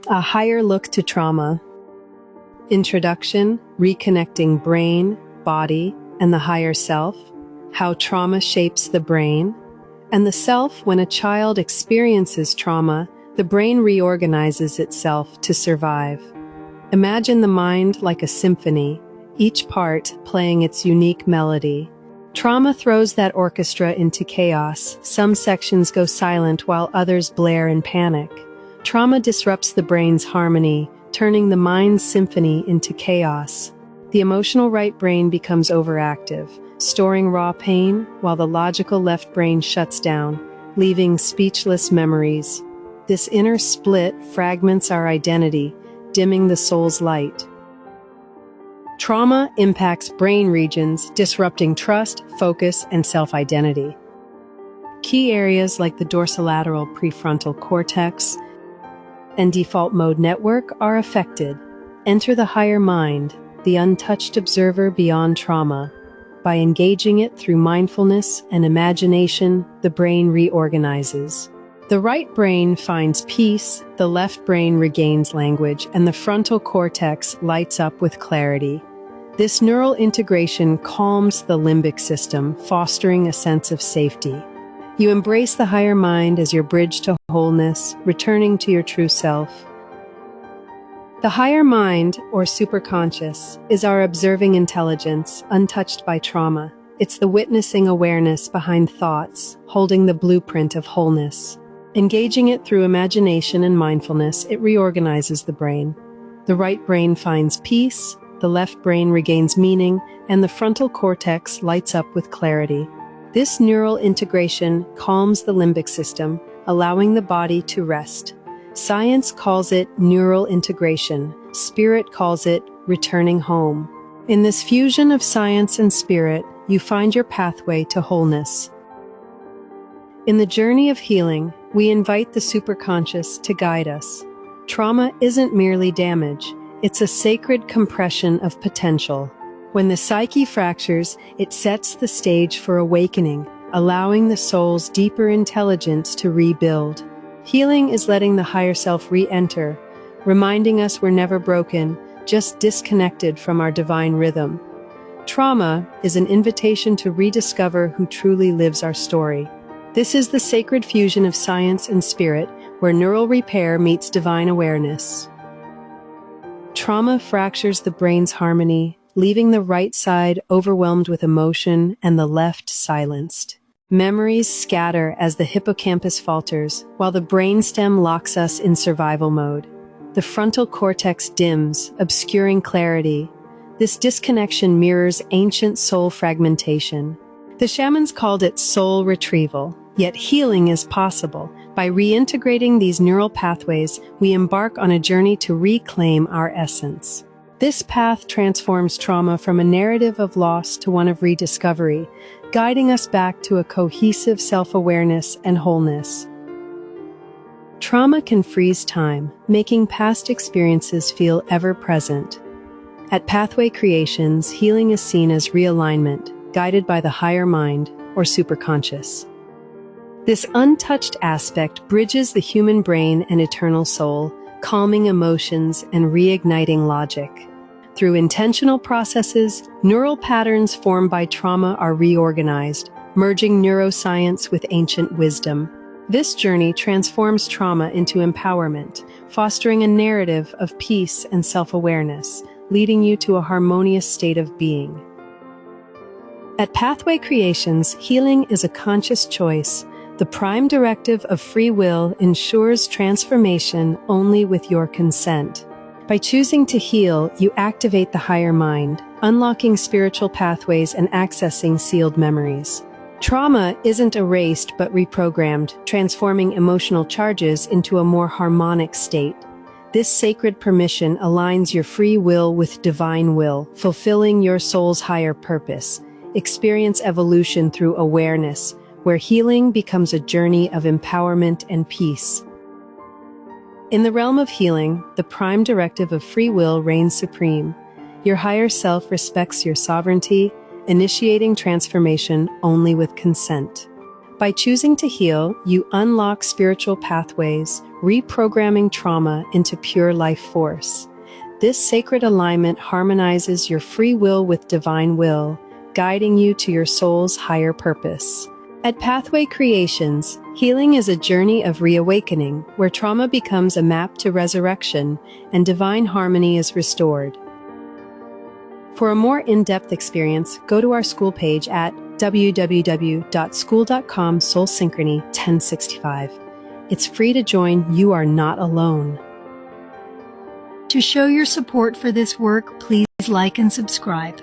A higher look to trauma. Introduction, reconnecting brain, body, and the higher self. How trauma shapes the brain. And the self. When a child experiences trauma, the brain reorganizes itself to survive. Imagine the mind like a symphony, each part playing its unique melody. Trauma throws that orchestra into chaos. Some sections go silent while others blare in panic. Trauma disrupts the brain's harmony, turning the mind's symphony into chaos. The emotional right brain becomes overactive, storing raw pain, while the logical left brain shuts down, leaving speechless memories. This inner split fragments our identity, dimming the soul's light. Trauma impacts brain regions, disrupting trust, focus, and self-identity. Key areas like the dorsolateral prefrontal cortex and default mode network are affected. Enter the higher mind, the untouched observer beyond trauma. By engaging it through mindfulness and imagination, the brain reorganizes. The right brain finds peace, the left brain regains language, and the frontal cortex lights up with clarity. This neural integration calms the limbic system, fostering a sense of safety. You embrace the higher mind as your bridge to wholeness, returning to your true self. The higher mind, or superconscious, is our observing intelligence, untouched by trauma. It's the witnessing awareness behind thoughts, holding the blueprint of wholeness. Engaging it through imagination and mindfulness, it reorganizes the brain. The right brain finds peace, the left brain regains meaning, and the frontal cortex lights up with clarity. This neural integration calms the limbic system, allowing the body to rest. Science calls it neural integration. Spirit calls it returning home. In this fusion of science and spirit, you find your pathway to wholeness. In the journey of healing, we invite the superconscious to guide us. Trauma isn't merely damage, it's a sacred compression of potential. When the psyche fractures, it sets the stage for awakening, allowing the soul's deeper intelligence to rebuild. Healing is letting the higher self re-enter, reminding us we're never broken, just disconnected from our divine rhythm. Trauma is an invitation to rediscover who truly lives our story. This is the sacred fusion of science and spirit, where neural repair meets divine awareness. Trauma fractures the brain's harmony, leaving the right side overwhelmed with emotion and the left silenced. Memories scatter as the hippocampus falters, while the brainstem locks us in survival mode. The frontal cortex dims, obscuring clarity. This disconnection mirrors ancient soul fragmentation. The shamans called it soul retrieval, yet healing is possible. By reintegrating these neural pathways, we embark on a journey to reclaim our essence. This path transforms trauma from a narrative of loss to one of rediscovery, guiding us back to a cohesive self-awareness and wholeness. Trauma can freeze time, making past experiences feel ever-present. At Pathway Creations, healing is seen as realignment, guided by the higher mind, or superconscious. This untouched aspect bridges the human brain and eternal soul, calming emotions and reigniting logic. Through intentional processes, neural patterns formed by trauma are reorganized, merging neuroscience with ancient wisdom. This journey transforms trauma into empowerment, fostering a narrative of peace and self-awareness, leading you to a harmonious state of being. At Pathway Creations, healing is a conscious choice. The prime directive of free will ensures transformation only with your consent. By choosing to heal, you activate the higher mind, unlocking spiritual pathways and accessing sealed memories. Trauma isn't erased but reprogrammed, transforming emotional charges into a more harmonic state. This sacred permission aligns your free will with divine will, fulfilling your soul's higher purpose. Experience evolution through awareness, where healing becomes a journey of empowerment and peace. In the realm of healing, the prime directive of free will reigns supreme. Your higher self respects your sovereignty, initiating transformation only with consent. By choosing to heal, you unlock spiritual pathways, reprogramming trauma into pure life force. This sacred alignment harmonizes your free will with divine will, guiding you to your soul's higher purpose. At Pathway Creations, healing is a journey of reawakening, where trauma becomes a map to resurrection and divine harmony is restored. For a more in-depth experience, go to our school page at www.school.com/soulsynchrony1065. It's free to join. You are not alone. To show your support for this work, please like and subscribe.